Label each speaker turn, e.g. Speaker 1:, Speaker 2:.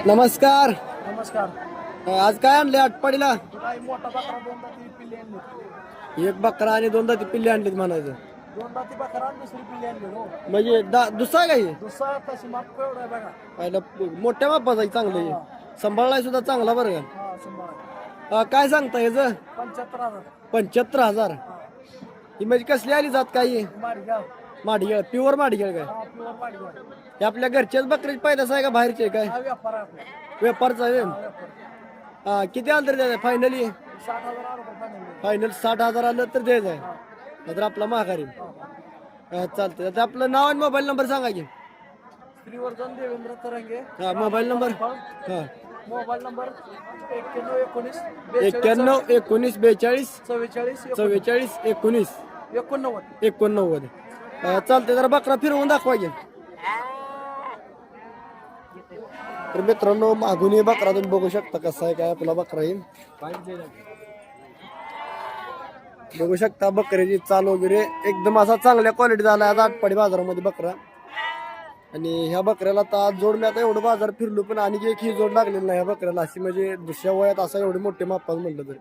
Speaker 1: नमस्कार.
Speaker 2: नमस्कार.
Speaker 1: आज काय आणले आटपाडीला?
Speaker 2: तुला एक मोठा बकरा दोन दाती पिल्ली आणली.
Speaker 1: एक बकरा आणि दोन दाती पिल्ले आणलीत म्हणायचं.
Speaker 2: दोन दाती बकरा आणि दुसरी पिल्ली आणली हो.
Speaker 1: म्हणजे दुसरा काय
Speaker 2: दुसरा तशी माप एवढा आहे बघा.
Speaker 1: पहिला मोठ्या मापाचा आहे, चांगलं आहे. सांभाळलाय सुद्धा चांगला बरं का.
Speaker 2: हा शंभर.
Speaker 1: काय सांगता याचं?
Speaker 2: 75,000.
Speaker 1: 75,000. ही म्हणजे कसली आली जात काही?
Speaker 2: माडगाव.
Speaker 1: माडगेळ, प्युअर माडगेळ काय?
Speaker 2: हा प्युअर माडगाव.
Speaker 1: हे आपल्या घरच्याच बकरीची पैदास आहे का बाहेरचे काय?
Speaker 2: हा व्यापार आहे आपला.
Speaker 1: व्यापारचा आहे.
Speaker 2: हा व्यापार.
Speaker 1: हा किती आलं तर द्यायचं फायनली?
Speaker 2: 60,000 रुपये फायनल.
Speaker 1: फायनल 60,000 आलं तर द्यायचं आहे. नाहीतर आपला माघारी. चालतंय. आता आपलं नाव आणि मोबाईल नंबर सांगा की.
Speaker 2: श्रीवर्धन देवेंद्र तरंगे.
Speaker 1: हा मोबाईल नंबर. हा
Speaker 2: मोबाईल नंबर 91
Speaker 1: 91 19 42
Speaker 2: 44
Speaker 1: 44 19
Speaker 2: 89.
Speaker 1: 89. चालते. जरा बकरा फिरवून दाखवा की. तर मित्रांनो मागून हे बकरा तुम्ही बघू शकता कसा आहे काय आपला बकरा येईल. बघू शकता बकऱ्याची चाल वगैरे एकदम असा चांगल्या क्वालिटी झाला आज आटपाडी बाजारामध्ये बकरा. आणि ह्या बकऱ्याला आता जोड मी आता एवढं बाजार फिरलो पण आणि एक ही जोड लागलेली नाही ह्या बकऱ्याला, अशी म्हणजे दुसऱ्या वयात असा एवढे मोठे मापात म्हटलं तरी.